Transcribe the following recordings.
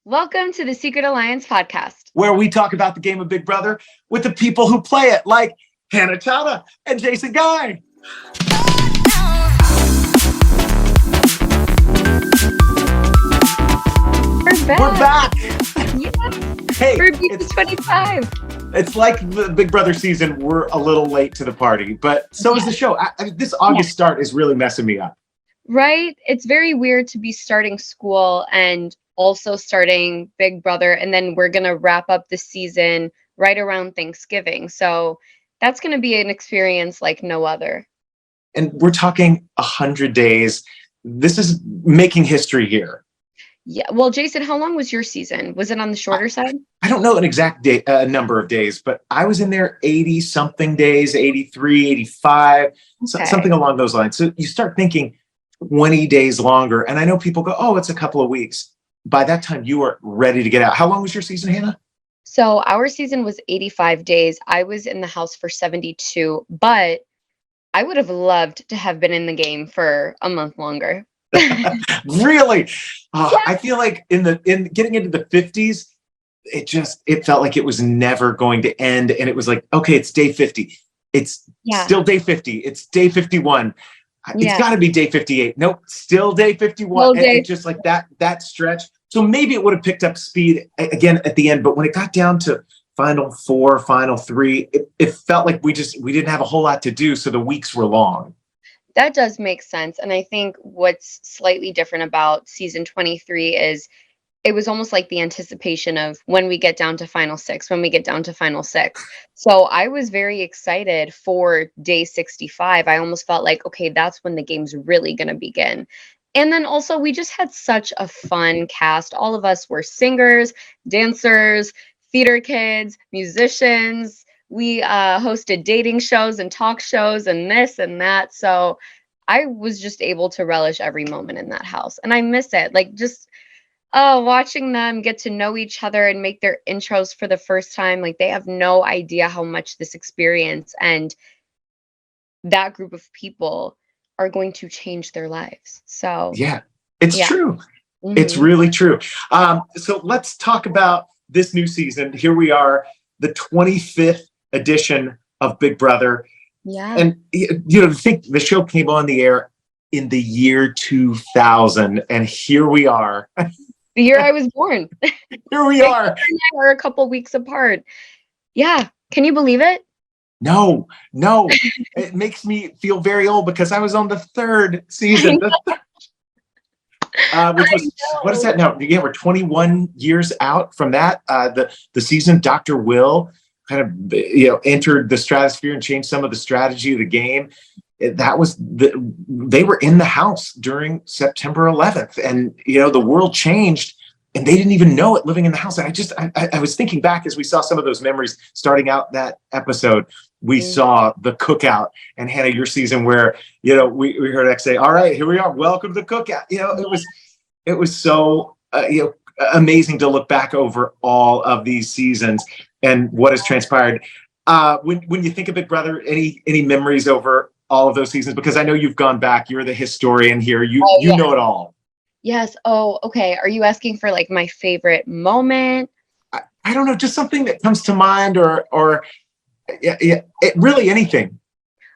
Welcome to the Secret Alliance podcast. where we talk about the game of Big Brother with the people who play it, like Hannah Chaddha and Jason Guy. We're back. Yeah. Hey, Hey, it's 25. it's like the Big Brother season. We're a little late to the party, but so is the show. This August start is really messing me up. Right? It's very weird to be starting school and also starting Big Brother, and then we're going to wrap up the season right around Thanksgiving. So that's going to be an experience like no other. And we're talking 100 days. This is making history here. Yeah. Well, Jason, how long was your season? Was it on the shorter side? I don't know an exact number of days, but I was in there 80 something days, 83, 85, something along those lines. So you start thinking 20 days longer. And I know people go, oh, it's a couple of weeks. By that time, you are ready to get out. How long was your season, Hannah? So our season was 85 days. I was in the house for 72, but I would have loved to have been in the game for a month longer. Really? I feel like in getting into the 50s, it felt like it was never going to end. And it was like, okay, it's day 50. It's still day 50. It's day 51. It's got to be day 58. Nope, still day 51. And it's just like that stretch. So maybe it would have picked up speed again at the end. But when it got down to final four, final three, it felt like we didn't have a whole lot to do. So the weeks were long. That does make sense. And I think what's slightly different about season 23 is it was almost like the anticipation of when we get down to final six. So I was very excited for day 65. I almost felt like, okay, that's when the game's really going to begin. And then also we just had such a fun cast. All of us were singers, dancers, theater kids, musicians. We hosted dating shows and talk shows and this and that. So I was just able to relish every moment in that house. And I miss it. Like just watching them get to know each other and make their intros for the first time. Like they have no idea how much this experience and that group of people are going to change their lives. So yeah, it's true. Mm-hmm. It's really true. So let's talk about this new season. Here we are, the 25th edition of Big Brother. Yeah. And to think the show came on the air in the year 2000, and here we are. The year I was born. Here we are. We're a couple weeks apart. Yeah. Can you believe it? No. It makes me feel very old because I was on the third season. Which was, what is that now? Again, we're 21 years out from that. The season Dr. Will kind of entered the stratosphere and changed some of the strategy of the game. They were in the house during September 11th, and the world changed, and they didn't even know it living in the house. And I was thinking back as we saw some of those memories starting out that episode. We saw the cookout, and Hannah, your season where we heard X say, "All right, here we are. Welcome to the cookout." It was so amazing to look back over all of these seasons and what has transpired. When you think of Big Brother, any memories over all of those seasons? Because I know you've gone back. You're the historian here. You know it all. Yes. Oh, okay. Are you asking for like my favorite moment? I don't know, just something that comes to mind, or really anything.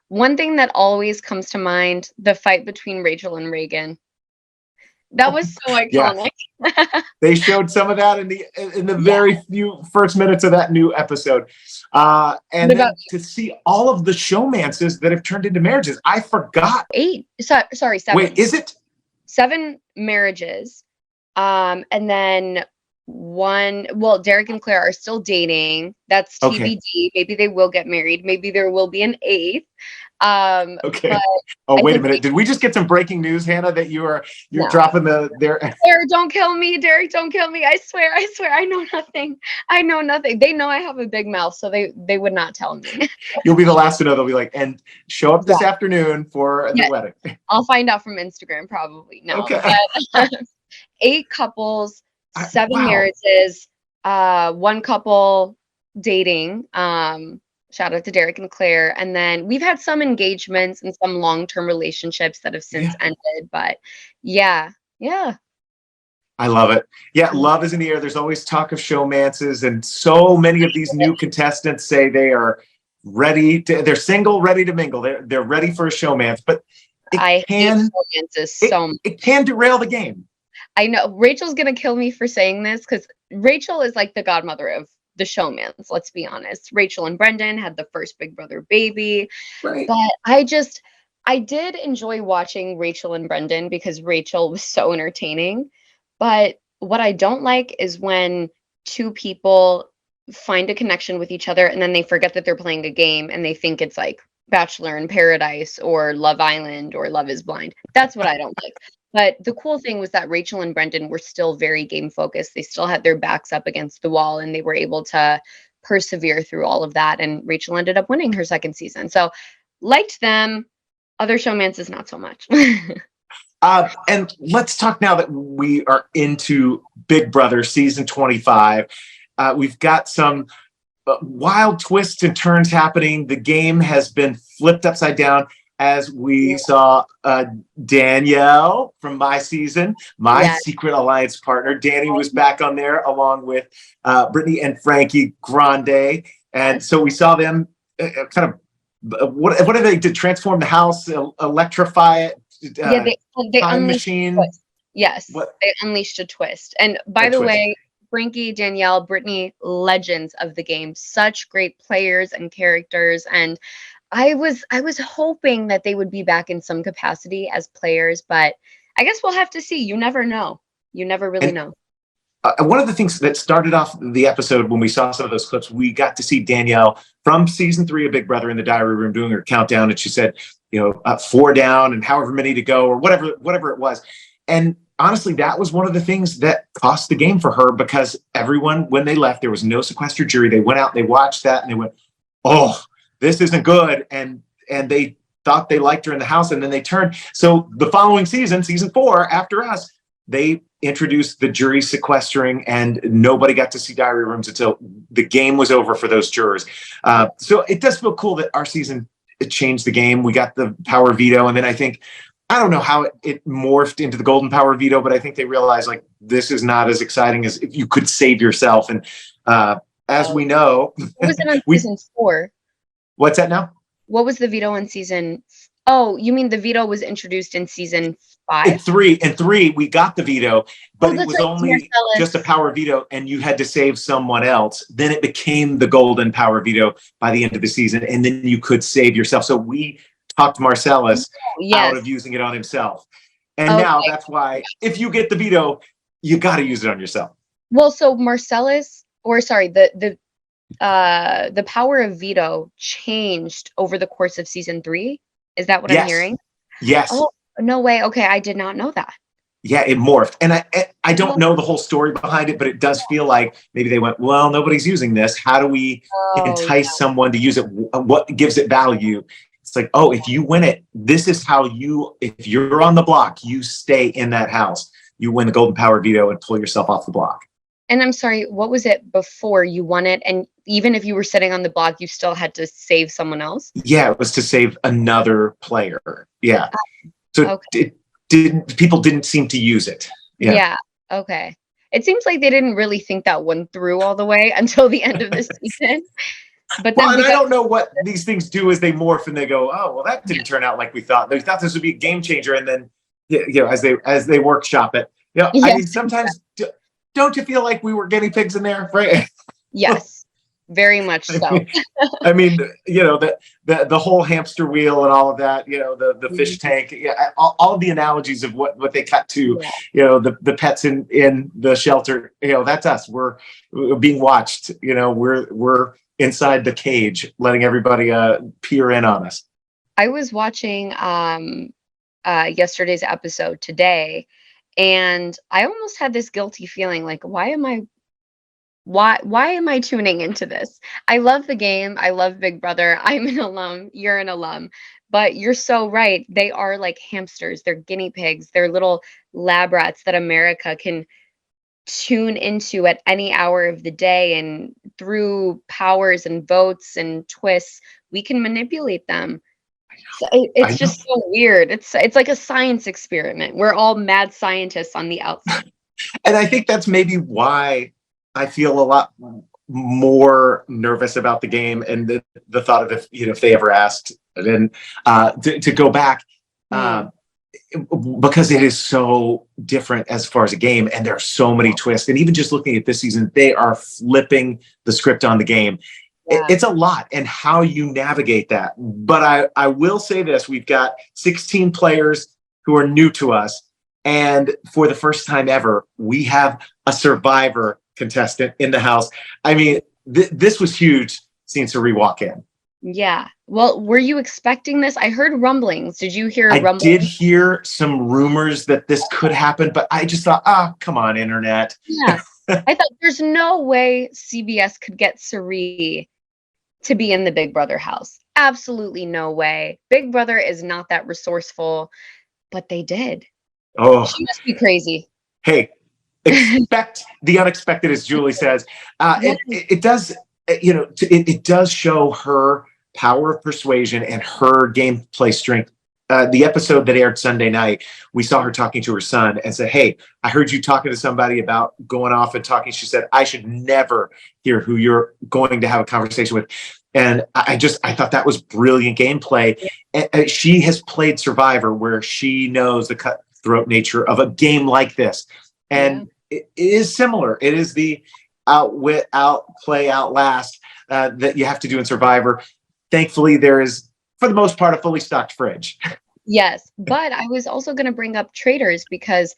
One thing that always comes to mind: the fight between Rachel and Reagan. That was so iconic. Yeah. They showed some of that in the very few first minutes of that new episode. And then to see all of the showmances that have turned into marriages. I forgot. 7. Wait, is it? 7 marriages. And then Derek and Claire are still dating. That's TBD. Okay. Maybe they will get married. Maybe there will be an 8th. Okay. Oh, wait a minute. Did we just get some breaking news, Hannah, that you're dropping there? Derek, don't kill me. Derek, don't kill me. I swear. I know nothing. They know I have a big mouth, so they would not tell me. You'll be the last to know. They'll be like, and show up this afternoon for the wedding. I'll find out from Instagram probably. No. Okay. But, 8 couples, 7 marriages, 1 couple dating. Shout out to Derek and Claire. And then we've had some engagements and some long-term relationships that have since ended. But yeah. I love it. Yeah, love is in the air. There's always talk of showmances, and so many of these new contestants say they are they're single, ready to mingle. They're ready for a showmance, but it I hate can romances so much. it can derail the game. I know Rachel's gonna kill me for saying this because Rachel is like the godmother of the showmans. Let's be honest. Rachel and Brendan had the first Big Brother baby, Right. but I did enjoy watching Rachel and Brendan because Rachel was so entertaining. But what I don't like is when two people find a connection with each other and then they forget that they're playing a game and they think it's like Bachelor in Paradise or Love Island or Love is Blind. That's what I don't like. But the cool thing was that Rachel and Brendan were still very game focused. They still had their backs up against the wall and they were able to persevere through all of that. And Rachel ended up winning her second season. So liked them. Other showmances, not so much. And let's talk now that we are into Big Brother season 25. We've got some wild twists and turns happening. The game has been flipped upside down as we saw Danielle from my season, my secret alliance partner. Danny was back on there along with Brittany and Frankie Grande. And so we saw them kind of, what did they do? Transform the house, electrify it? They time unleashed machine. a twist. Yes, What? they unleashed a twist. And by the way, Frankie, Danielle, Brittany, legends of the game, such great players and characters. And I was hoping that they would be back in some capacity as players, but I guess we'll have to see. You never know. You never really know. One of the things that started off the episode when we saw some of those clips, we got to see Danielle from season 3 of Big Brother in the diary room doing her countdown, and she said, 4 down and however many to go or whatever it was. And honestly, that was one of the things that cost the game for her, because everyone, when they left, there was no sequestered jury. They went out, they watched that, and they went, "Oh, this isn't good," and they thought they liked her in the house, and then they turned. So the following season 4, after us, they introduced the jury sequestering, and nobody got to see diary rooms until the game was over for those jurors. So it does feel cool that our season, it changed the game. We got the power veto, and then I don't know how it morphed into the golden power veto, but I think they realized, like, this is not as exciting as if you could save yourself. And as we know, what was it on season 4? What's that now? What was the veto on season? Oh, you mean the veto was introduced in season 5? In three, we got the veto, but it was only just a power veto, and you had to save someone else. Then it became the golden power veto by the end of the season, and then you could save yourself. So we talked Marcellus out of using it on himself. And now that's why if you get the veto, you got to use it on yourself. Well, so Marcellus, or sorry, the power of veto changed over the course of season 3. Is that what I'm hearing? Yes. Oh, no way. Okay, I did not know that. Yeah, it morphed. And I don't know the whole story behind it, but it does feel like maybe they went, well, nobody's using this. How do we entice someone to use it? What gives it value? It's like, oh, if you win it, this is how if you're on the block, you stay in that house. You win the golden power veto and pull yourself off the block. And I'm sorry, what was it before you won it? And even if you were sitting on the block, you still had to save someone else? Yeah, it was to save another player. Yeah. So people didn't seem to use it. Yeah. Okay. It seems like they didn't really think that one through all the way until the end of the season. But then I don't know what these things do as they morph and they go, oh, well, that didn't turn out like we thought. They thought this would be a game changer, and then as they workshop it. I mean, sometimes don't you feel like we were guinea pigs in there, right? Yes, very much so. I mean, the whole hamster wheel and all of that, the fish tank, all of the analogies of what they cut to, the pets in the shelter, that's us. We're being watched, we're inside the cage, letting everybody peer in on us. I was watching yesterday's episode today, and I almost had this guilty feeling, like, why am I tuning into this? I love the game. I love Big Brother. I'm an alum. You're an alum. But you're so right. They are like hamsters. They're guinea pigs. They're little lab rats that America can tune into at any hour of the day. And through powers and votes and twists, we can manipulate them. So it's just so weird. It's like a science experiment. We're all mad scientists on the outside. And I think that's maybe why I feel a lot more nervous about the game and the thought of if they ever asked and to go back. Mm. Because it is so different as far as a game, and there are so many twists. And even just looking at this season, they are flipping the script on the game. Yeah. It's a lot, and how you navigate that. But I will say this: we've got 16 players who are new to us, and for the first time ever, we have a Survivor contestant in the house. I mean, this was huge seeing Sari walk in. Yeah. Well, were you expecting this? I heard rumblings. Did you hear I rumblings? did hear some rumors that this could happen, but I just thought, come on, internet. Yeah. I thought there's no way CBS could get Sari to be in the Big Brother house. Absolutely no way. Big Brother is not that resourceful, but they did. Oh, She must be crazy. Hey, expect the unexpected, as Julie says. It does, it does show her power of persuasion and her gameplay strength. The episode that aired Sunday night, we saw her talking to her son and said, "Hey, I heard you talking to somebody about going off and talking." She said, "I should never hear who you're going to have a conversation with." And I thought that was brilliant gameplay. And she has played Survivor, where she knows the cutthroat nature of a game like this. And it is similar. It is the outwit, outplay, outlast that you have to do in Survivor. Thankfully, there is, for the most part, a fully stocked fridge. Yes, but I was also going to bring up Traders because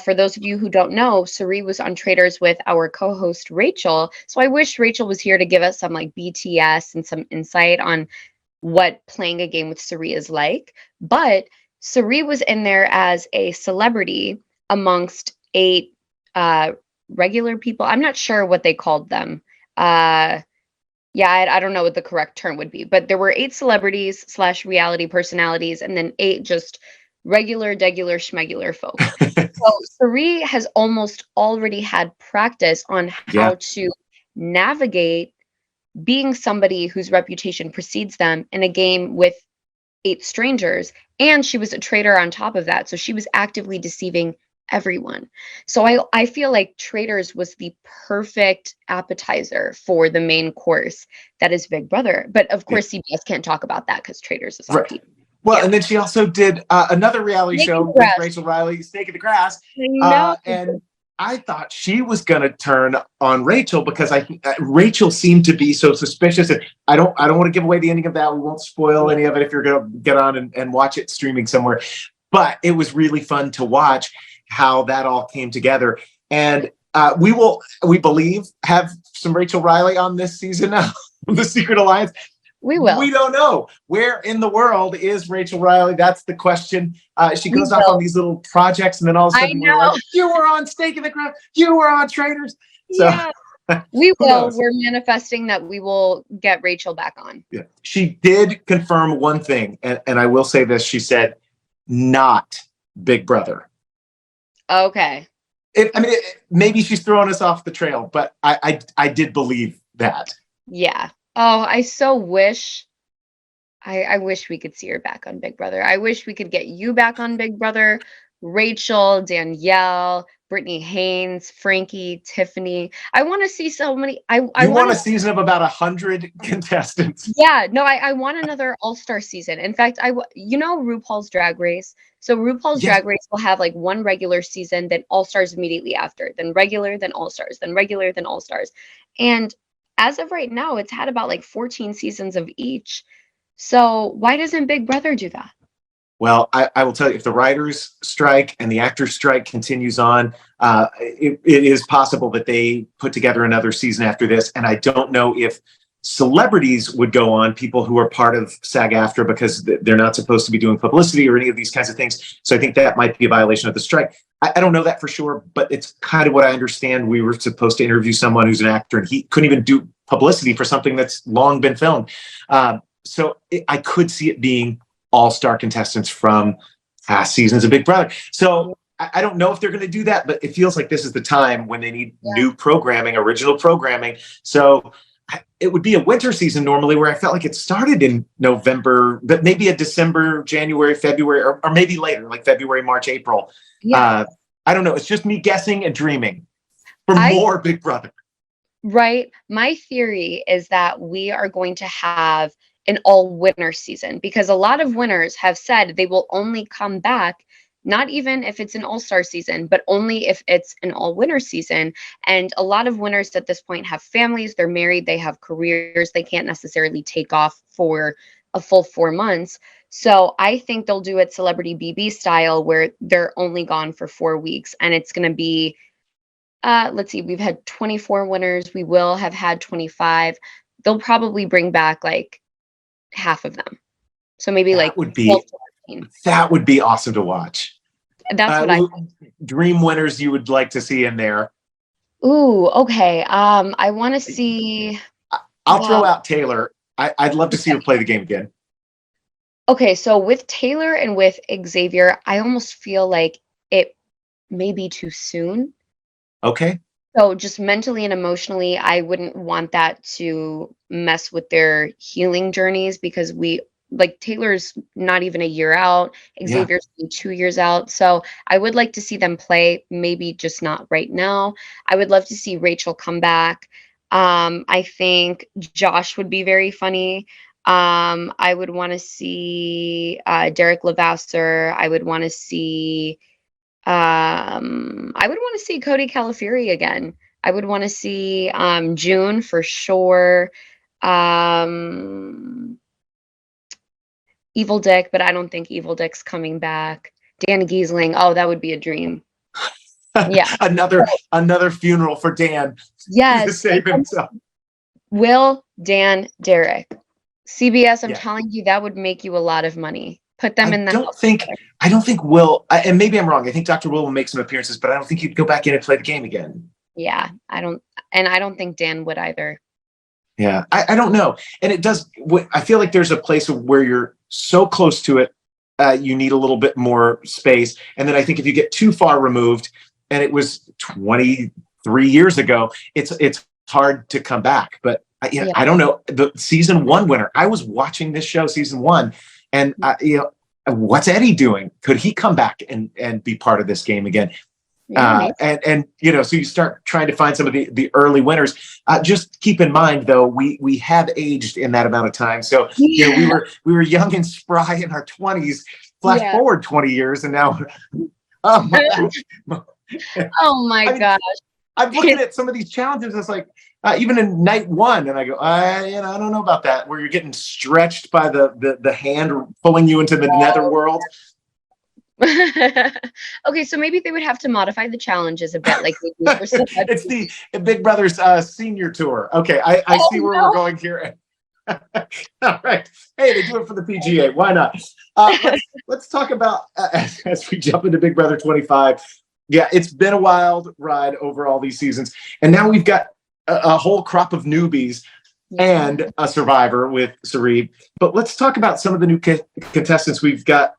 for those of you who don't know, Sari was on Traders with our co-host Rachel. So I wish Rachel was here to give us some like BTS and some insight on what playing a game with Sari is like. But Sari was in there as a celebrity amongst 8 regular people. I'm not sure what they called them. I don't know what the correct term would be, but there were 8 celebrities / reality personalities, and then 8 just regular, degular, schmegular folk. So Sari has almost already had practice on how to navigate being somebody whose reputation precedes them in a game with 8 strangers. And she was a traitor on top of that. So she was actively deceiving everyone. So I feel like Traders was the perfect appetizer for the main course that is Big Brother. But of course, CBS can't talk about that because Traders is on TV. Well, and then she also did another reality show with Rachel Riley, Snake in the Grass. And I thought she was going to turn on Rachel because Rachel seemed to be so suspicious. And I don't want to give away the ending of that. We won't spoil any of it if you're going to get on and watch it streaming somewhere. But it was really fun to watch how that all came together. And we believe, have some Rachel Riley on this season now, The Secret Alliance. We will. We don't know. Where in the world is Rachel Riley? That's the question. She goes off on these little projects, and then all of a sudden we're like, you were on Stake in the Ground. You were on Traders. So we will. We're manifesting that we will get Rachel back on. Yeah. She did confirm one thing, and I will say this. She said, not Big Brother. Okay. Maybe she's throwing us off the trail, but I did believe that. Yeah. Oh, I so wish. I wish we could see her back on Big Brother. I wish we could get you back on Big Brother. Rachel, Danielle, Brittany Haynes, Frankie, Tiffany. I want to see so many. I want a season of about 100 contestants. Yeah, no, I want another all-star season. In fact, RuPaul's Drag Race. So RuPaul's Drag Race will have like one regular season, then all-stars immediately after, then regular, then all-stars, then regular, then all-stars. And as of right now, it's had about like 14 seasons of each. So why doesn't Big Brother do that? Well, I will tell you, if the writers' strike and the actors' strike continues on, it is possible that they put together another season after this. And I don't know if celebrities would go on, people who are part of SAG-AFTRA, because they're not supposed to be doing publicity or any of these kinds of things. So I think that might be a violation of the strike. I don't know that for sure, but it's kind of what I understand. We were supposed to interview someone who's an actor, and he couldn't even do publicity for something that's long been filmed. So I could see it being all-star contestants from past seasons of Big Brother. So I don't know if they're going to do that, but it feels like this is the time when they need new programming, original programming. So it would be a winter season normally, where I felt like it started in November, but maybe a December, January, February, or maybe later, like February, March, April. I don't know. It's just me guessing and dreaming for I more Big Brother. Right. My theory is that we are going to have an all winner season because a lot of winners have said they will only come back, not even if it's an all-star season, but only if it's an all-winner season. And a lot of winners at this point have families, they're married, they have careers, they can't necessarily take off for a full 4 months. So I think they'll do it Celebrity BB style where they're only gone for 4 weeks and it's going to be let's see, we've had 24 winners. We will have had 25. They'll probably bring back like half of them. So maybe like That would 12 be to 14. awesome to watch. That's what I Dream winners you would like to see in there. Ooh, okay. I want to see I'll throw wow. out Taylor. I'd love to see her play the game again. Okay, so with Taylor and with Xavier, I almost feel like it may be too soon. Okay. So just mentally and emotionally, I wouldn't want that to mess with their healing journeys because we like Taylor's not even a year out, Yeah. Xavier's 2 years out. So I would like to see them play, maybe just not right now. I would love to see Rachel come back. I think Josh would be very funny. I would want to see Derek Levasseur. I would want to see I would want to see Cody Calafieri again. I would want to see June for sure. Um, Evil Dick, but I don't think Evil Dick's coming back. Dan Giesling, oh, that would be a dream. Yeah. another funeral for Dan to Yes. save himself. Will, Dan, Derek. CBS, I'm Yeah. telling you, that would make you a lot of money. Put them in the house. I don't think Will, and maybe I'm wrong. I think Dr. Will make some appearances, but I don't think he'd go back in and play the game again. Yeah, I don't think Dan would either. Yeah, I don't know. And it does, I feel like there's a place where you're so close to it, you need a little bit more space. And then I think if you get too far removed, and it was 23 years ago, it's hard to come back. But I don't know. The season 1 winner, I was watching this show, season 1, and what's Eddie doing? Could he come back and be part of this game again? Yeah, and so you start trying to find some of the early winners. Just keep in mind, though, we have aged in that amount of time. So we were young and spry in our 20s. Flash forward 20 years, and now, oh my gosh. Oh my gosh. I'm looking at some of these challenges. It's like even in night 1, and I go, I don't know about that. Where you're getting stretched by the hand pulling you into the netherworld. Okay, so maybe they would have to modify the challenges a bit, like they do for it's the Big Brother's senior tour. Okay, I see where we're going here. All right. Hey, they do it for the PGA. Why not? Let's talk about as we jump into Big Brother 25. Yeah, it's been a wild ride over all these seasons, and now we've got a whole crop of newbies and a survivor with Sarib. But let's talk about some of the new contestants we've got.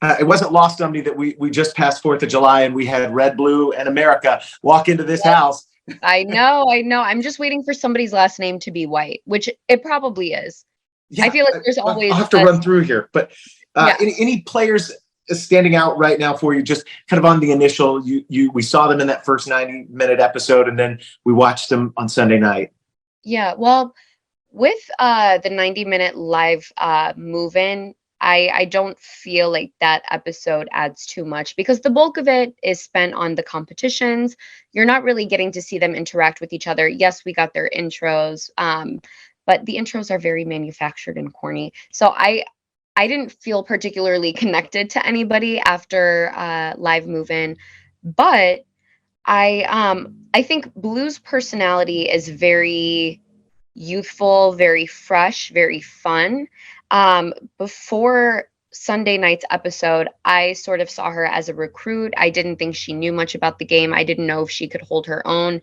It wasn't lost on me that we just passed 4th of July and we had Red, Blue, and America walk into this house. I know. I'm just waiting for somebody's last name to be White, which it probably is. Yeah, I feel like there's always. I'll have to run through here, but any players standing out right now for you? Just kind of on the initial, we saw them in that first 90-minute episode, and then we watched them on Sunday night. Yeah, well, with the 90-minute live move-in, I don't feel like that episode adds too much because the bulk of it is spent on the competitions. You're not really getting to see them interact with each other. Yes, we got their intros, but the intros are very manufactured and corny. So I didn't feel particularly connected to anybody after live move-in, but I think Blue's personality is very youthful, very fresh, very fun. Before Sunday night's episode, I sort of saw her as a recruit. I didn't think she knew much about the game. I didn't know if she could hold her own.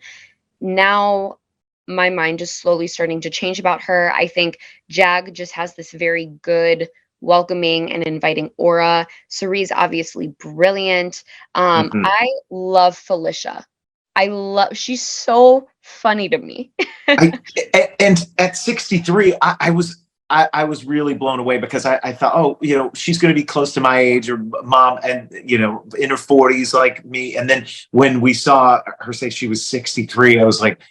Now my mind is slowly starting to change about her. I think Jag just has this very good, welcoming and inviting aura. Cerie's obviously brilliant. I love Felicia. She's so funny to me. And at 63, I was I was really blown away because I thought, oh, she's going to be close to my age or mom, and in her 40s like me. And then when we saw her say she was 63, I was like,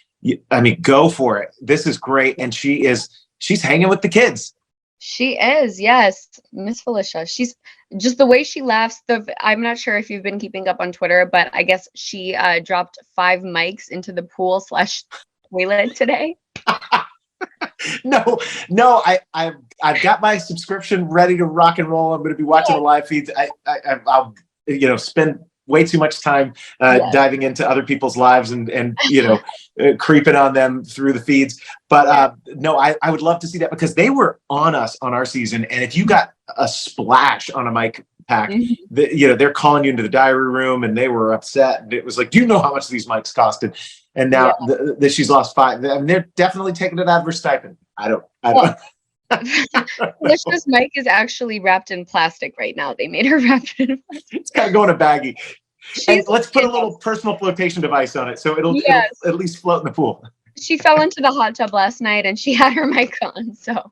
I mean, go for it. This is great. And she's hanging with the kids. She is, yes, Miss Felicia. She's just the way she laughs. I'm not sure if you've been keeping up on Twitter, but I guess she dropped 5 mics into the pool/toilet today. No, I've got my subscription ready to rock and roll. I'm going to be watching the live feeds. I'll spend way too much time diving into other people's lives and creeping on them through the feeds. But no, I would love to see that because they were on us on our season. And if you got a splash on a mic pack, they're calling you into the diary room, and they were upset. And it was like, do you know how much these mics costed? And now she's lost 5. I mean, they're definitely taking it out of her stipend. I don't. Felicia's mic is actually wrapped in plastic right now. They made her wrap it in plastic. It's kind of going a baggie. And let's put a little personal flotation device on it, so it'll at least float in the pool. She fell into the hot tub last night, and she had her mic on, so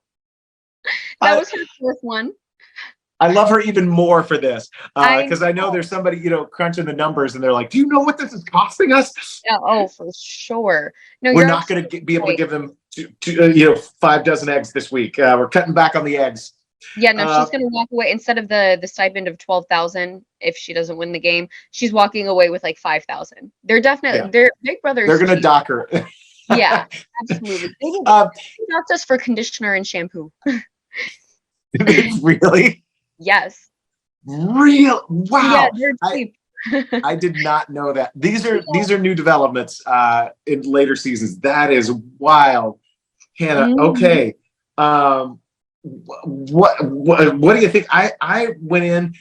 that was her 4th one. I love her even more for this because I know there's somebody crunching the numbers, and they're like, "Do you know what this is costing us?" Yeah, oh, for sure. No, we're not going to be able to give them 5 dozen eggs this week. We're cutting back on the eggs. Yeah, no, she's going to walk away instead of the stipend of $12,000 if she doesn't win the game. She's walking away with like $5,000. They're definitely they're Big Brothers. They're going to dock her. Yeah, absolutely. They docked us for conditioner and shampoo. Really? Yes. Real? Wow. Yeah, they're cheap. I did not know that. These are new developments in later seasons. That is wild, Hannah. Okay. What do you think? I went in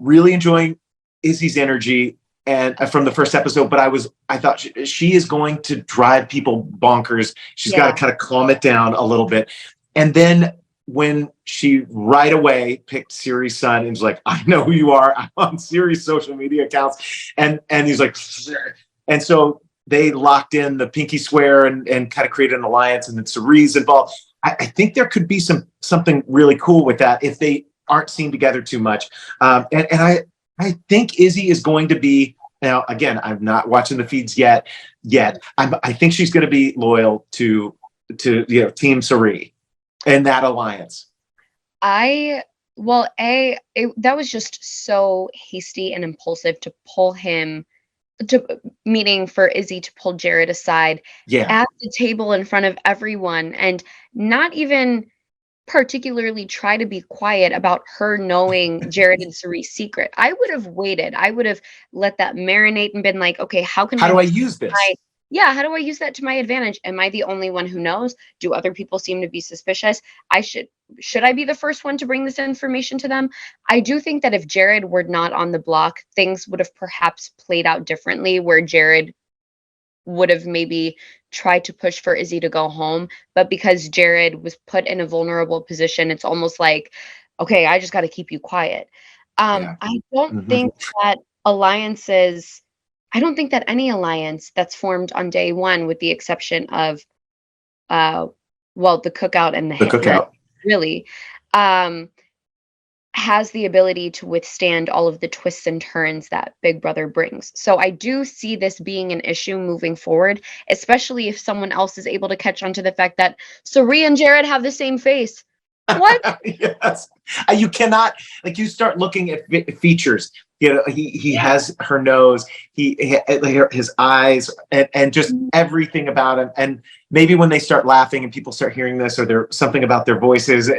really enjoying Izzy's energy and from the first episode, but I thought she is going to drive people bonkers. She's got to kind of calm it down a little bit. And then when she right away picked Siri's son and was like, I know who you are. I'm on Siri's social media accounts. And he's like, and so they locked in the pinky swear and kind of created an alliance, and then Siri's involved. I think there could be something really cool with that if they aren't seen together too much. And I think Izzy is going to be, now again, I'm not watching the feeds yet. I think she's going to be loyal to Team Siri and that alliance. That was just so hasty and impulsive to pull him meaning for Izzy to pull Jared aside at the table in front of everyone and not even particularly try to be quiet about her knowing Jared and Siri's secret. I would have waited. I would have let that marinate and been like, okay, how do I use this? How do I use that to my advantage? Am I the only one who knows? Do other people seem to be suspicious? Should I be the first one to bring this information to them? I do think that if Jared were not on the block, things would have perhaps played out differently, where Jared would have maybe tried to push for Izzy to go home. But because Jared was put in a vulnerable position, it's almost like, okay, I just got to keep you quiet. I don't think that I don't think that any alliance that's formed on day one, with the exception of, the cookout and the cookout, really, has the ability to withstand all of the twists and turns that Big Brother brings. So I do see this being an issue moving forward, especially if someone else is able to catch on to the fact that Siri and Jared have the same face. What? Yes. You cannot, you start looking at features. He has her nose, his eyes, and just everything about him. And maybe when they start laughing and people start hearing this, or there's something about their voices,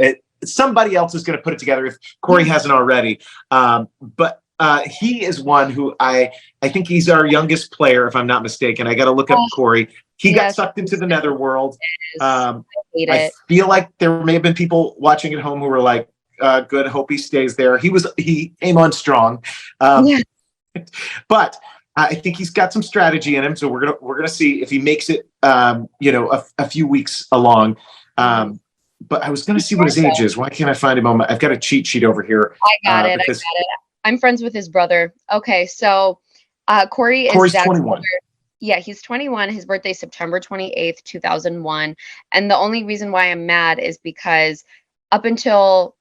somebody else is going to put it together if Corey hasn't already. But he is one who I think he's our youngest player, if I'm not mistaken. I got to look up Corey. He got sucked into the netherworld. I feel like there may have been people watching at home who were like, good, hope he stays there. He came on strong. But I think he's got some strategy in him. So we're gonna see if he makes it a few weeks along. But I was gonna see what his age is. Why can't I find him on I've got a cheat sheet over here. I got it. I'm friends with his brother. Okay, so Corey's 21. Yeah, he's 21. His birthday's September 28th, 2001. And the only reason why I'm mad is because up until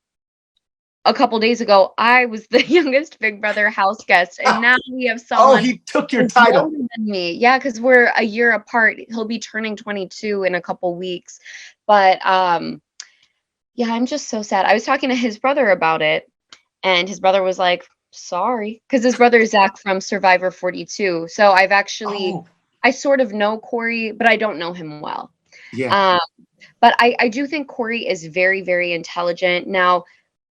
a couple days ago, I was the youngest Big Brother house guest, and now we have Oh, someone he took your who's title. younger than me. Yeah, because we're a year apart. He'll be turning 22 in a couple weeks. But yeah, I'm just so sad. I was talking to his brother about it, and his brother was like, sorry, because his brother is Zach from Survivor 42. So Oh, I sort of know Corey, but I don't know him well. yeah. Um, but I do think Corey is very, very intelligent. Now,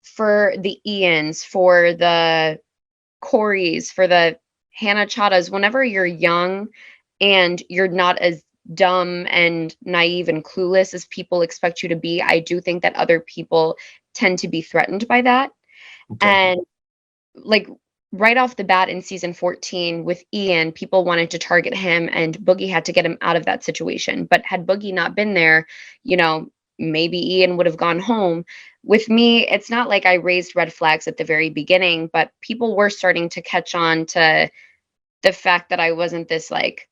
for the Ians, for the Corys, for the Hannah Chaddhas, whenever you're young and you're not as dumb and naive and clueless as people expect you to be, I do think that other people tend to be threatened by that. Okay. And like right off the bat in season 14 with Ian, people wanted to target him and Boogie had to get him out of that situation. But had Boogie not been there, you know, maybe Ian would have gone home. With me, it's not like I raised red flags at the very beginning, but people were starting to catch on to the fact that I wasn't this like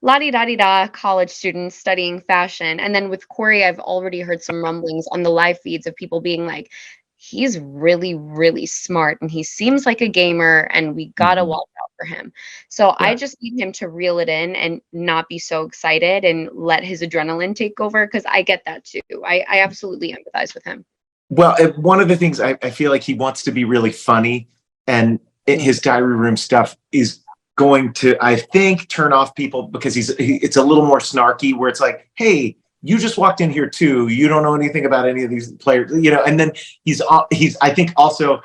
la di da di da college student studying fashion. And then with Corey, I've already heard some rumblings on the live feeds of people being like, he's really, really smart and he seems like a gamer and we gotta Mhm. watch out for him. So I Yeah. just need him to reel it in and not be so excited and let his adrenaline take over because I get that too. I absolutely empathize with him. Well, one of the things I feel like he wants to be really funny, and Mm. his diary room stuff is going to, I think, turn off people because it's a little more snarky, where it's like, hey, you just walked in here too. You don't know anything about any of these players, you know. And then he's I think also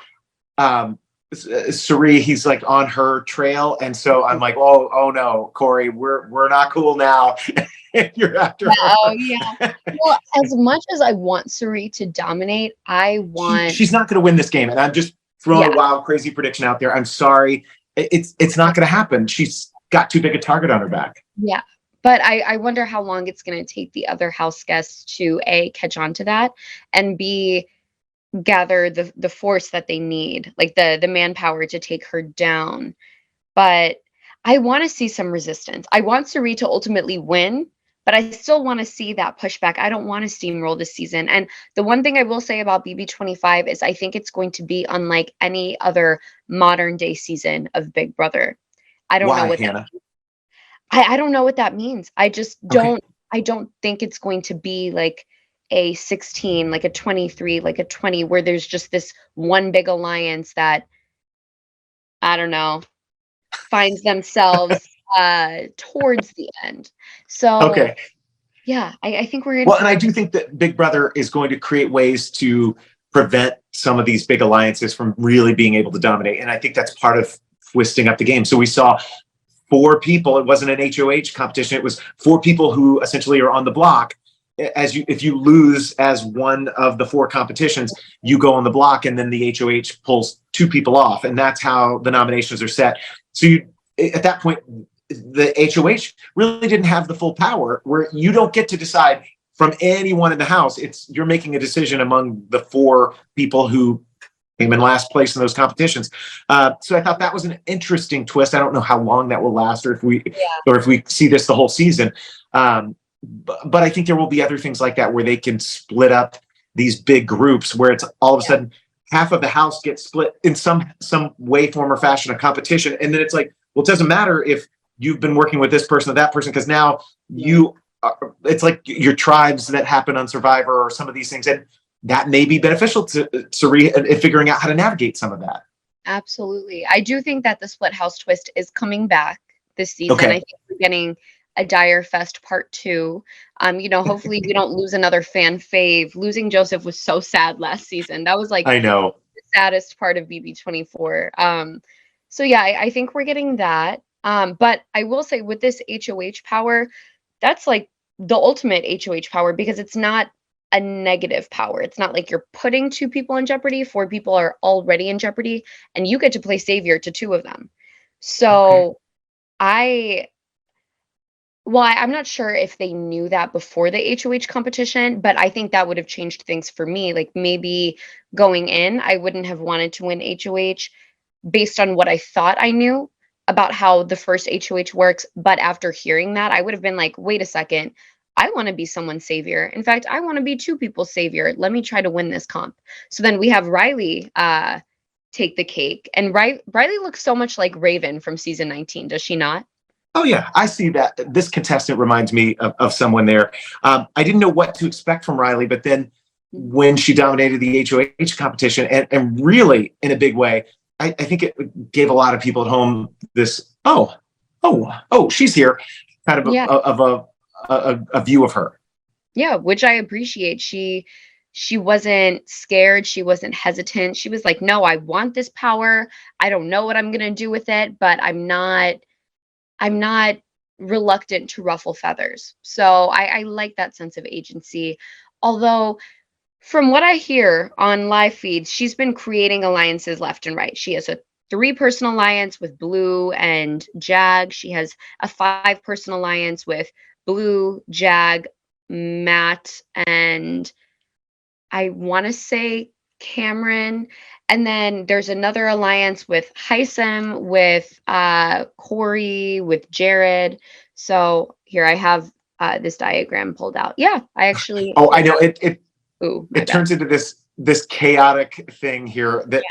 um Suri, he's like on her trail, and so I'm like, oh no, Corey, we're not cool now. You're after Oh, her. yeah. Well, as much as I want Suri to dominate, I want, She's not going to win this game, and I'm just throwing a yeah, wild, crazy prediction out there. I'm sorry, it's not going to happen. She's got too big a target on her back. yeah. But I wonder how long it's going to take the other house guests to A, catch on to that, and B, gather the force that they need, like the manpower to take her down. But I want to see some resistance. I want Suri to ultimately win, but I still want to see that pushback. I don't want to steamroll this season. And the one thing I will say about BB25 is I think it's going to be unlike any other modern day season of Big Brother. I don't know Why, what that, Hannah? I don't know what that means. Okay. I don't think it's going to be like a 16, like a 23, like a 20 where there's just this one big alliance that I don't know, finds themselves towards the end. So Okay. yeah, I think we're in Well, and for I a do think that Big Brother is going to create ways to prevent some of these big alliances from really being able to dominate, and I think that's part of twisting up the game. So we saw four people. It wasn't an HOH competition. It was four people who essentially are on the block. As you, if you lose as one of the four competitions, you go on the block, and then the HOH pulls two people off, and that's how the nominations are set. So you, at that point, the HOH really didn't have the full power, where you don't get to decide from anyone in the house. It's you're making a decision among the four people who came in last place in those competitions. So I thought that was an interesting twist. I don't know how long that will last, or if we see this the whole season. But I think there will be other things like that where they can split up these big groups, where it's all of a yeah, sudden half of the house gets split in some way, form, or fashion, a competition, and then it's like, well, it doesn't matter if you've been working with this person or that person, because now yeah. you it's like your tribes that happen on Survivor or some of these things, and that may be beneficial to Suri in figuring out how to navigate some of that. Absolutely. I do think that the split house twist is coming back this season. I Okay. think we're getting a Dire Fest part two. Hopefully we don't lose another fan fave. Losing Joseph was so sad last season. That was like I know. the saddest part of BB24. So yeah, I think we're getting that. But I will say with this HOH power, that's like the ultimate HOH power because it's not a negative power. It's not like you're putting two people in jeopardy. Four people are already in jeopardy, and you get to play savior to two of them. Okay. So I, well, I'm not sure if they knew that before the HOH competition, but I think that would have changed things for me. Like maybe going in, I wouldn't have wanted to win HOH based on what I thought I knew. about how the first HOH works. But after hearing that, I would have been like, wait a second. I want to be someone's savior. In fact, I want to be two people's savior. Let me try to win this comp. So then we have Riley take the cake. And Riley looks so much like Raven from season 19, does she not? Oh yeah, I see that. This contestant reminds me of someone there. I didn't know what to expect from Riley, but then when she dominated the HOH competition, and really in a big way, I think it gave a lot of people at home this, oh, she's here, kind of Yeah. a view of her. Yeah, which I appreciate. She wasn't scared, she wasn't hesitant. She was like, "No, I want this power. I don't know what I'm going to do with it, but I'm not reluctant to ruffle feathers." So I like that sense of agency. Although from what I hear on live feeds, she's been creating alliances left and right. She has a 3-person alliance with Blue and Jag. She has a 5-person alliance with Blue, Jag, Matt, and I want to say Cameron. And then there's another alliance with Hisam, with Corey, with Jared. So here I have this diagram pulled out. Yeah, I actually. Oh, I know it. Ooh, it turns into this chaotic thing here that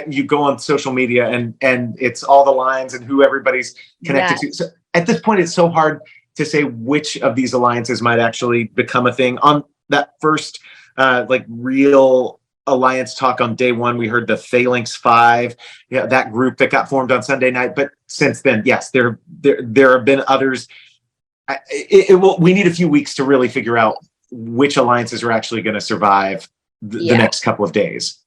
you go on social media and it's all the lines and who everybody's connected to. So at this point, it's so hard to say which of these alliances might actually become a thing. On that first like real alliance talk on day one, we heard the Phalanx 5, that group that got formed on Sunday night. But since then, yes, there have been others. We need a few weeks to really figure out which alliances are actually going to survive the next couple of days.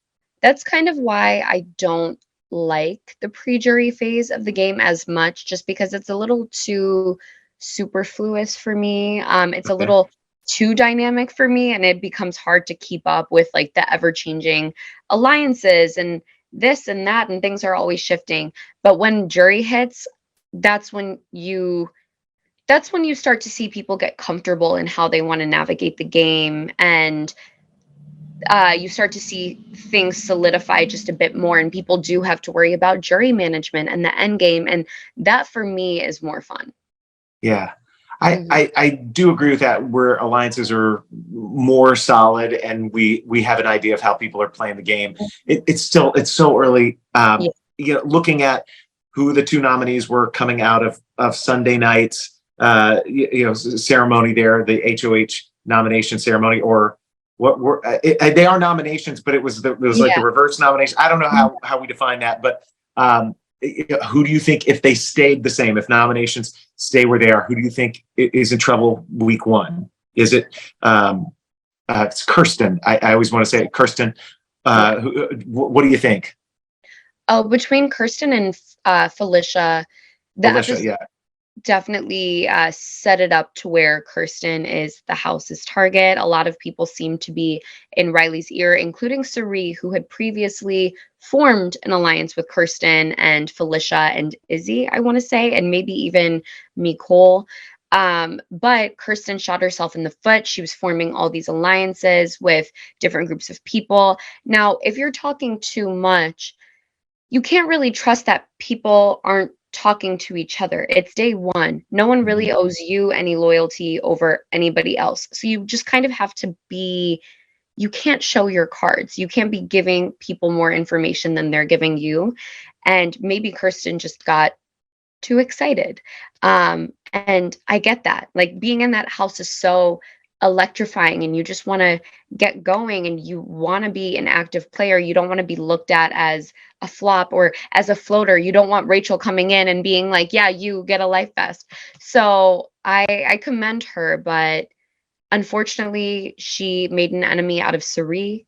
That's kind of why I don't like the pre-jury phase of the game as much, just because it's a little too superfluous for me. It's a little too dynamic for me, and it becomes hard to keep up with like the ever-changing alliances and this and that, and things are always shifting. But when jury hits, that's when you start to see people get comfortable in how they want to navigate the game, and you start to see things solidify just a bit more, and people do have to worry about jury management and the end game, and that for me is more fun. Yeah, I do agree with that, where alliances are more solid and we have an idea of how people are playing the game. It's so early. Looking at who the 2 nominees were coming out of Sunday night's ceremony there, the HOH nomination ceremony, or what were they are nominations, but it was like the reverse nomination. I don't know how we define that, but who do you think, if they stayed the same, if nominations stay where they are, who do you think is in trouble week 1? Is it it's Kirsten? I always want to say Kirsten. What do you think? Oh, between Kirsten and Felicia, definitely set it up to where Kirsten is the house's target. A lot of people seem to be in Riley's ear, including Sari, who had previously formed an alliance with Kirsten and Felicia and Izzy, I want to say, and maybe even Nicole. But Kirsten shot herself in the foot. She was forming all these alliances with different groups of people. Now, if you're talking too much, you can't really trust that people aren't talking to each other. It's day 1. No one really owes you any loyalty over anybody else. So you just kind of have to you can't show your cards. You can't be giving people more information than they're giving you. And maybe Kirsten just got too excited. And I get that. Like, being in that house is so electrifying, and you just want to get going, and you want to be an active player. You don't want to be looked at as a flop or as a floater. You don't want Rachel coming in and being like, yeah, you get a life vest. So I commend her, but unfortunately she made an enemy out of Sari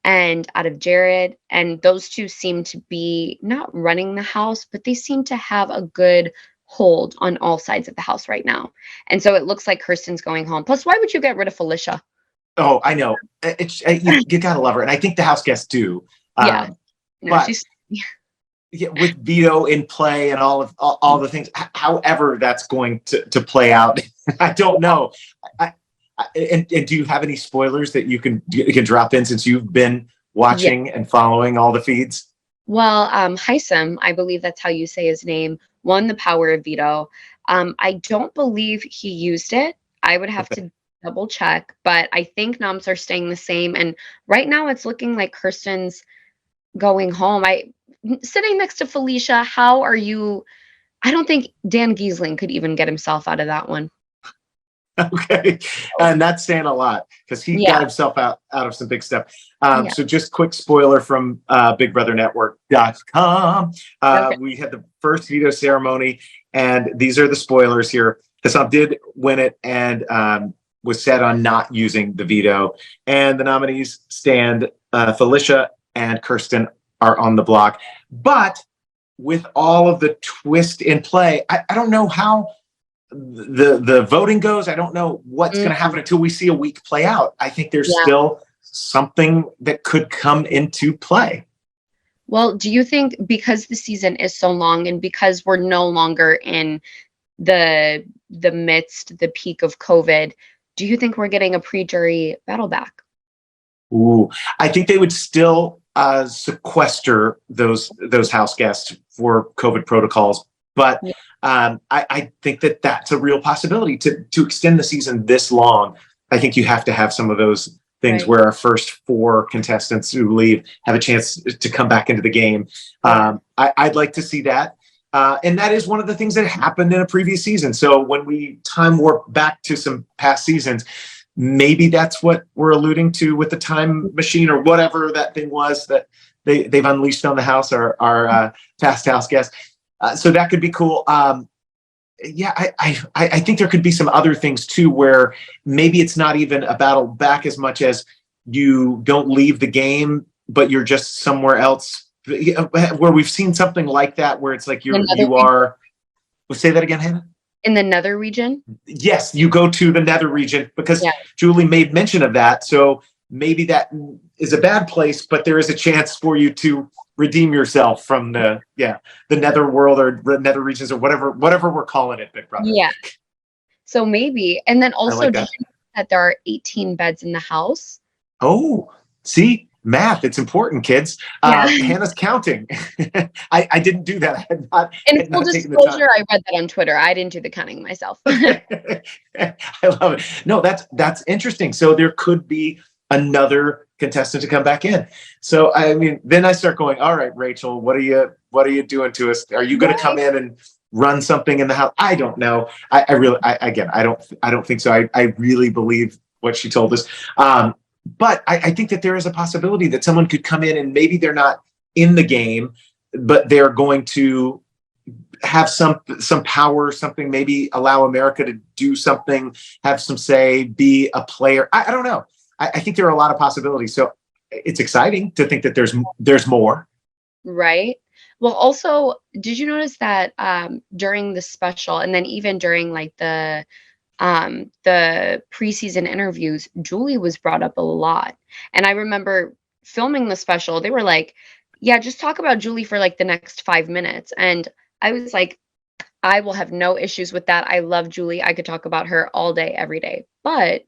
and out of Jared, and those two seem to be not running the house, but they seem to have a good hold on all sides of the house right now. And so it looks like Kirsten's going home. Plus, why would you get rid of Felicia? Oh, I know. You gotta love her, and I think the house guests do. No, but with veto in play and all the things, however that's going to play out, I don't know. And do you have any spoilers that you can drop in, since you've been watching and following all the feeds? Well, Hisam, I believe that's how you say his name, won the power of veto. I don't believe he used it. I would have Okay. to double check, but I think noms are staying the same. And right now it's looking like Kirsten's going home. I sitting next to Felicia, how are you? I don't think Dan Giesling could even get himself out of that one. Okay. And that's saying a lot because he got Yeah, himself out of some big stuff. yeah. So just quick spoiler from BigBrotherNetwork.com. Okay. We had the first veto ceremony, and these are the spoilers here. Hassan did win it and was set on not using the veto. And the nominees stand Felicia and Kirsten are on the block. But with all of the twist in play, I don't know how the voting goes. I don't know what's going to Mm, happen until we see a week play out. I think there's yeah. still something that could come into play. Well, do you think because the season is so long and because we're no longer in the midst, the peak of COVID, do you think we're getting a pre-jury battle back? Ooh, I think they would still sequester those house guests for COVID protocols, but Yeah, I think that that's a real possibility to extend the season this long. I think you have to have some of those things right. where our first four contestants who leave have a chance to come back into the game. Yeah. I'd like to see that. And that is one of the things that happened in a previous season. So when we time warp back to some past seasons, maybe that's what we're alluding to with the time machine or whatever that thing was that they've unleashed on the house, our past house guests. So that could be cool. Yeah, I think there could be some other things too, where maybe it's not even a battle back as much as you don't leave the game, but you're just somewhere else. Where we've seen something like that, where it's like In another you region, are. Well, say that again, Hannah. in the nether region? Yes, you go to the nether region because Yeah. Julie made mention of that. So maybe that is a bad place, but there is a chance for you to redeem yourself from the nether world or nether regions or whatever we're calling it, Big Brother. Yeah. So maybe. And then I also, like did that. you know that there are 18 beds in the house? Oh, see, math, it's important, kids. Yeah. Hannah's counting. I didn't do that. In Had full not taken the time. disclosure, I read that on Twitter. I didn't do the counting myself. I love it. No, that's interesting. So there could be another contestant to come back in. So I mean, then I start going, all right, Rachel, what are you doing to us? Are you going to come Right. in and run something in the house? I don't know. Again, I don't think so. I really believe what she told us. But I think that there is a possibility that someone could come in and maybe they're not in the game, but they're going to have some power, something, maybe allow America to do something, have some say, be a player. I don't know. I think there are a lot of possibilities. So it's exciting to think that there's more. Right. Well, also, did you notice that during the special and then even during like the preseason interviews, Julie was brought up a lot. And I remember filming the special, they were like, yeah, just talk about Julie for like the next 5 minutes. And I was like, I will have no issues with that. I love Julie. I could talk about her all day, every day. But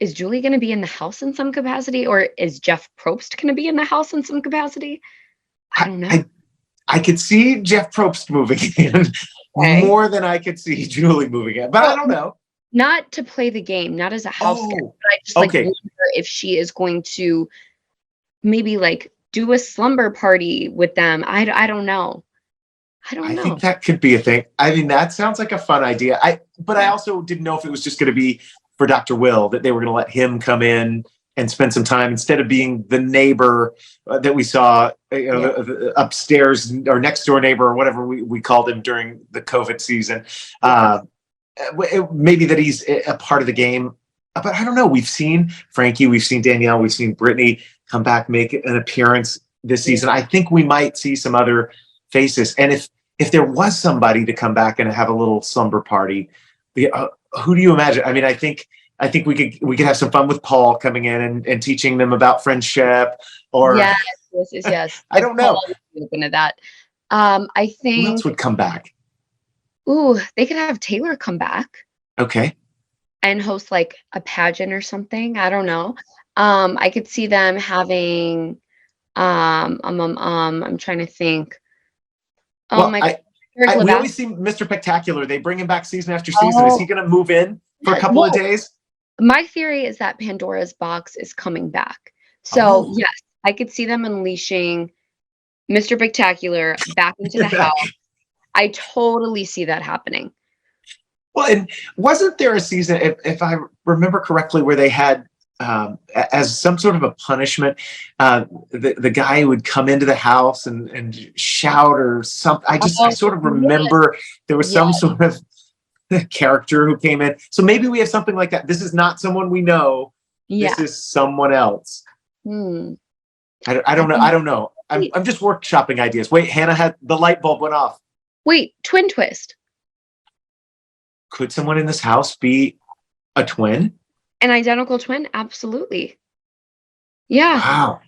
is Julie going to be in the house in some capacity, or is Jeff Probst going to be in the house in some capacity? I I, don't know. I I could see Jeff Probst moving in Okay. more than I could see Julie moving in, but I Well, don't know. not to play the game, not as a house guest, Oh, but I just like okay. wonder if she is going to maybe like do a slumber party with them. I don't know. I don't I think know. that could be a thing. I mean, that sounds like a fun idea. But I Yeah. also didn't know if it was just going to be for Dr. Will that they were going to let him come in and spend some time instead of being the neighbor that we saw, Yeah. the upstairs or next door neighbor or whatever we called him during the COVID season. Yeah. Uh, Maybe that he's a part of the game, but I don't know. We've seen Frankie, we've seen Danielle, we've seen Brittany come back, make an appearance this Yeah. season. I think we might see some other faces. And if there was somebody to come back and have a little slumber party, who do you imagine? I mean, I think we could have some fun with Paul coming in and teaching them about friendship, or Yes, yes, yes, yes. I If don't Paul know would be open to that. I who else think, would come back. ooh, they could have Taylor come back Okay, and host like a pageant or something. I don't know. I could see them having. I'm trying to think. Oh Well, my God. Eric we Lavac. always see Mr. Spectacular. They bring him back season after season. Is he Oh, going to move in for a yeah. couple of Well, days? my theory is that Pandora's box is coming back. So, Oh, yes, I could see them unleashing Mr. Spectacular back into the house. I totally see that happening. well, and wasn't there a season, if I remember correctly, where they had as some sort of a punishment, the guy who would come into the house and shout or something. I Oh, sort of yes, remember there was some yes, sort of character who came in. So maybe we have something like that. This is not someone we know. This yeah. is someone else. Hmm. I I don't know. I mean, don't know. wait, I'm just workshopping ideas. Wait, Hannah had the light bulb went off. wait, twin twist. Could someone in this house be a twin? An identical twin? Absolutely. Yeah. Wow.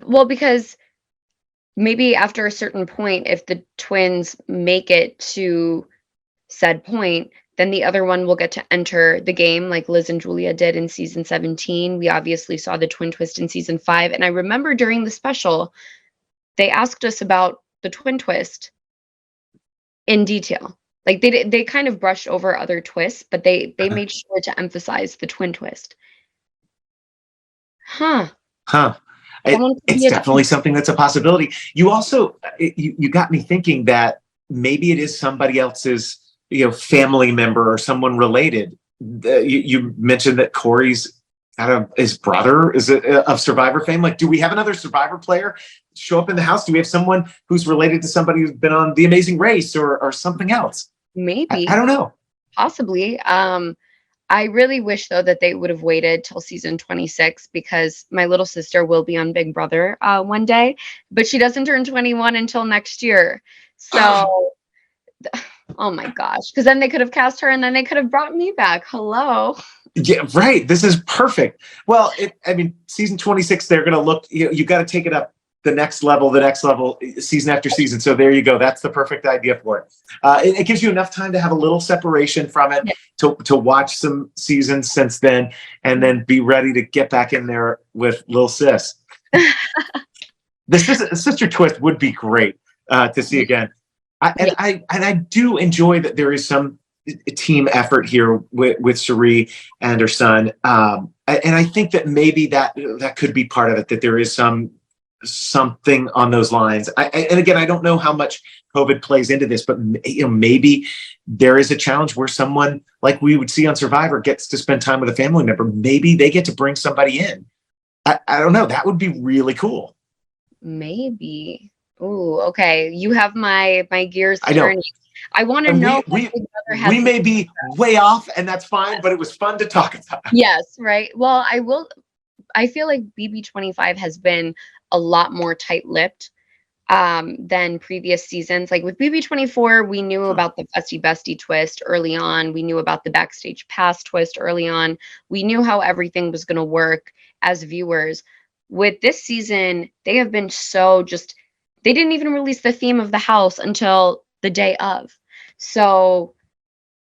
Well, because maybe after a certain point, if the twins make it to said point, then the other one will get to enter the game like Liz and Julia did in season 17. We obviously saw the twin twist in season 5. And I remember during the special, they asked us about the twin twist in detail. Like they kind of brushed over other twists, but they made sure to emphasize the twin twist. Huh. Huh. Someone could be It's a twin. definitely something that's a possibility. You also you got me thinking that maybe it is somebody else's family member or someone related. You mentioned that Corey's kind of his brother is of Survivor fame. Like, do we have another Survivor player show up in the house? Do we have someone who's related to somebody who's been on The Amazing Race or something else? I Maybe, don't know. possibly. I really wish though that they would have waited till season 26 because my little sister will be on Big Brother one day, but she doesn't turn 21 until next year. So, oh my gosh, because then they could have cast her and then they could have brought me back. Hello. Yeah, right. This is perfect. Well, I mean, season 26, they're going to look, you got to take it up the next level, season after season. So there you go. That's the perfect idea for it. It gives you enough time to have a little separation from it, Yeah. to watch some seasons since then, and then be ready to get back in there with Lil Sis. The sister twist would be great to see again. Yeah. I do enjoy that there is some team effort here with Cherie and her son, and I think that maybe that could be part of it. That there is something on those lines. And again, I don't know how much COVID plays into this, but maybe there is a challenge where someone like we would see on Survivor gets to spend time with a family member. Maybe they get to bring somebody in. I don't know. That would be really cool. Maybe. Ooh, okay. You have my gears I know. turning. I want to And know if Big Brother we has may be way off, and that's fine, but it was fun to talk about. Yes, right. Well, I feel like BB25 has been a lot more tight-lipped than previous seasons. Like with BB24, we knew Huh. about the Bestie Bestie twist early on. We knew about the backstage pass twist early on. We knew how everything was going to work as viewers. With this season, they have been so just, they didn't even release the theme of the house until the day of. So,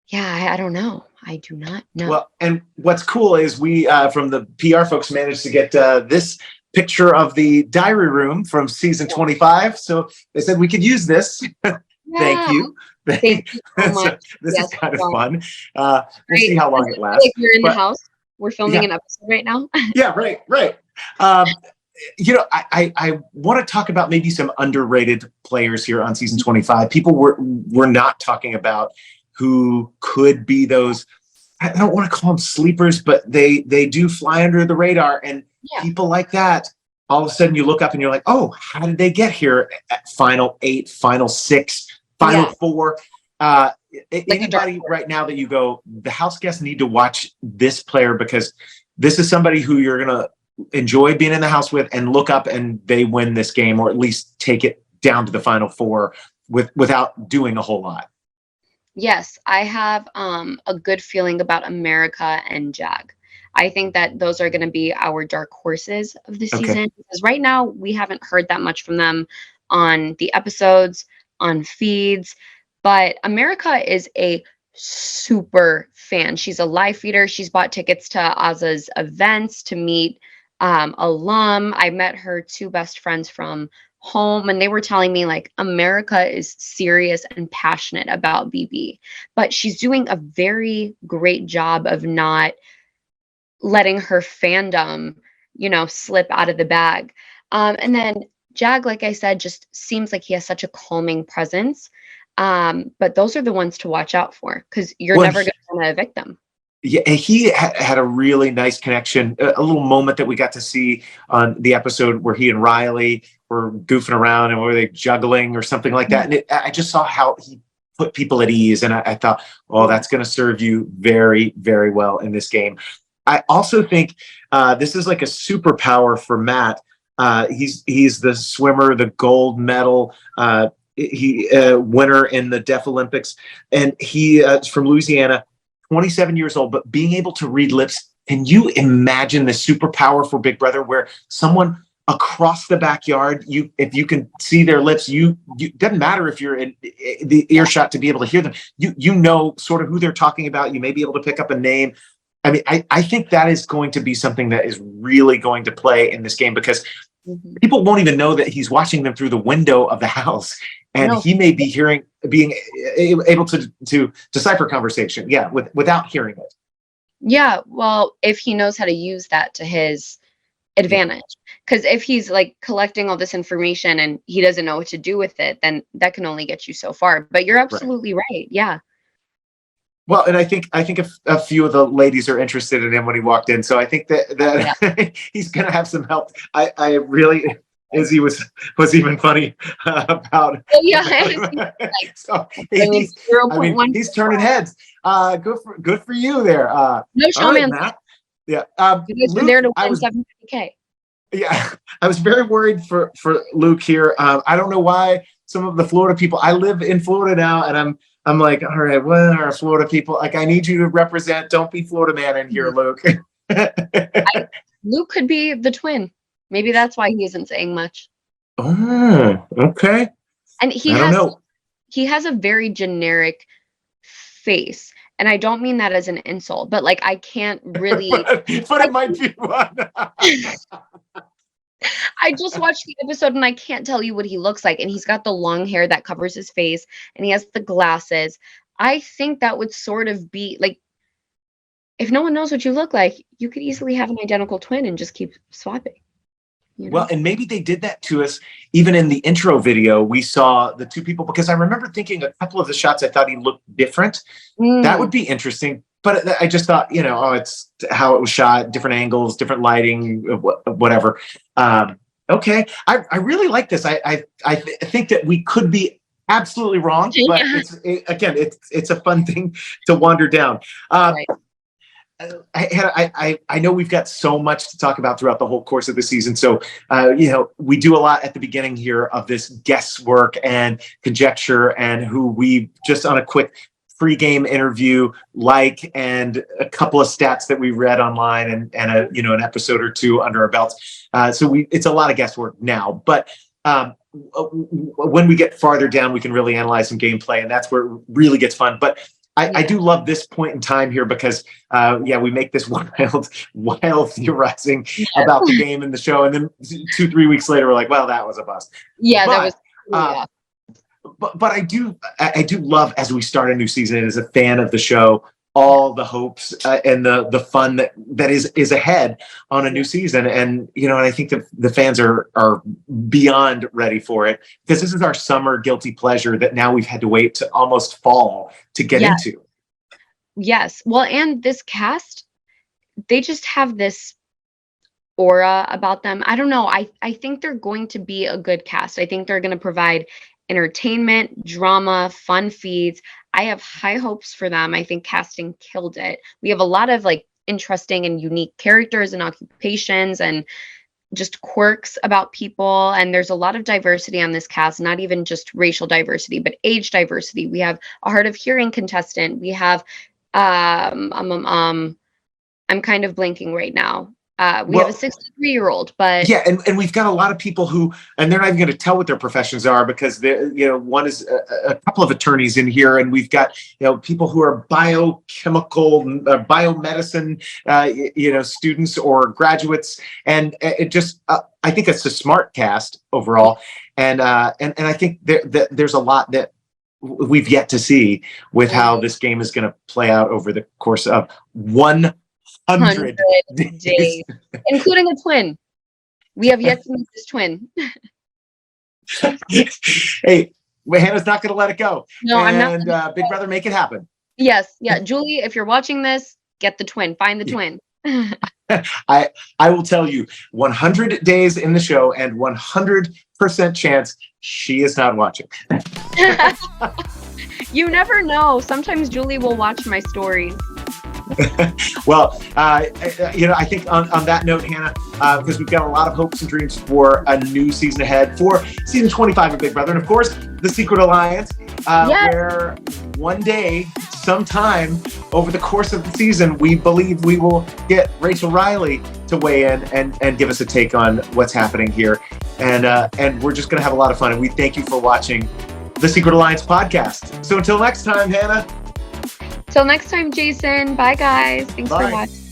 yeah, I don't know. I do not know. Well, and what's cool is we from the PR folks managed to get this picture of the diary room from season 25. So they said we could use this. Thank Yeah. you. Thank you so So much. this is Yes, kind of well, fun. We'll right. see how Does long it it feel like lasts. you're in the But house? We're filming yeah, an episode right now. yeah, right. Um, I want to talk about maybe some underrated players here on season 25. People were not talking about who could be those. I don't want to call them sleepers, but they do fly under the radar. And Yeah. people like that, all of a sudden you look up and you're like, oh, how did they get here at final 8, final 6, final Yeah. 4? Like a dark Anybody horse. right now that you go, the house guests need to watch this player because this is somebody who you're going to enjoy being in the house with and look up and they win this game or at least take it down to the final 4 without doing a whole lot. Yes, I have a good feeling about America and Jag. I think that those are going to be our dark horses of the Okay. season because right now we haven't heard that much from them on the episodes, on feeds, but America is a super fan. She's a live feeder. She's bought tickets to Oz's events to meet alum. I met her two best friends from home, and they were telling me like America is serious and passionate about BB, but she's doing a very great job of not letting her fandom, slip out of the bag. And then Jag, like I said, just seems like he has such a calming presence. But those are the ones to watch out for because you're Well, never going to evict them. yeah, and he had a really nice connection, a little moment that we got to see on the episode where he and Riley were goofing around and were they juggling or something like that. And I just saw how he put people at ease. And I thought, oh, that's going to serve you very, very well in this game. I also think this is like a superpower for Matt. He's the swimmer, the gold medal he winner in the Deaf Olympics. And he is from Louisiana, 27 years old, but being able to read lips. Can you imagine the superpower for Big Brother where someone across the backyard, if you can see their lips, you doesn't matter if you're in the earshot to be able to hear them. You know sort of who they're talking about. You may be able to pick up a name. I mean, I think that is going to be something that is really going to play in this game because people won't even know that he's watching them through the window of the house. And he may be being able to decipher conversation, without hearing it. Yeah, well, if he knows how to use that to his advantage, because if he's like collecting all this information and he doesn't know what to do with it, then that can only get you so far. But you're absolutely right. Yeah. Well, and I think a few of the ladies are interested in him when he walked in, so I think that he's going to have some help. I really. Izzy was even funny about. Oh yeah, so he's turning heads. Good for you there. No showman. Matt. Yeah. You guys there to win $750K. Yeah, I was very worried for Luke here. I don't know why some of the Florida people. I live in Florida now, and I'm like, all right, what are Florida people? Like, I need you to represent. Don't be Florida man in here, Luke. Luke could be the twin. Maybe that's why he isn't saying much. Oh, okay. And he has a very generic face. And I don't mean that as an insult, but like I can't really but it might be one. I just watched the episode and I can't tell you what he looks like. And he's got the long hair that covers his face and he has the glasses. I think that would sort of be like, if no one knows what you look like, you could easily have an identical twin and just keep swapping. Well, and maybe they did that to us even in the intro video. We saw the two people because I remember thinking a couple of the shots I thought he looked different. That would be interesting. But I just thought, it's how it was shot, different angles, different lighting, whatever. Okay. I really like this. I think that we could be absolutely wrong, but it's a fun thing to wander down. Right. I know we've got so much to talk about throughout the whole course of the season. So, we do a lot at the beginning here of this guesswork and conjecture and who we just on a quick pre-game interview, and a couple of stats that we read online and an episode or two under our belts. So it's a lot of guesswork now, but when we get farther down, we can really analyze some gameplay and that's where it really gets fun. But I do love this point in time here because, we make this wild theorizing about the game and the show. And then 2-3 weeks later, we're like, well, that was a bust. Yeah, but, that was. But I do love as we start a new season and as a fan of the show, all the hopes and the fun that is ahead on a new season. And, and I think that the fans are beyond ready for it because this is our summer guilty pleasure that now we've had to wait to almost fall to get into. Yes. Well, and this cast, they just have this aura about them. I don't know. I think they're going to be a good cast. I think they're going to provide entertainment, drama, fun feeds. I have high hopes for them. I think casting killed it. We have a lot of like interesting and unique characters and occupations and just quirks about people. And there's a lot of diversity on this cast, not even just racial diversity, but age diversity. We have a hard of hearing contestant. We have, I'm kind of blanking right now. We have a 63-year-old, but yeah, and we've got a lot of people who, and they're not even going to tell what their professions are because one is a couple of attorneys in here, and we've got people who are biochemical, biomedicine, students or graduates, and it just I think it's a smart cast overall, and I think there's a lot that we've yet to see with how this game is going to play out over the course of 100 days, including a twin. We have yet to meet this twin. Hey, Hannah's not going to let it go. No, I'm not. And Big Brother, make it happen. Yes, yeah, Julie, if you're watching this, get the twin. Find the twin. I will tell you, 100 days in the show and 100% chance she is not watching. You never know. Sometimes Julie will watch my stories. Well, I think on that note, Hannah, because we've got a lot of hopes and dreams for a new season ahead for season 25 of Big Brother, and of course, the Secret Alliance, where one day, sometime over the course of the season, we believe we will get Rachel Riley to weigh in and give us a take on what's happening here, and we're just going to have a lot of fun. And we thank you for watching the Secret Alliance podcast. So until next time, Hannah. Till next time, Jason. Bye, guys. Thanks for watching.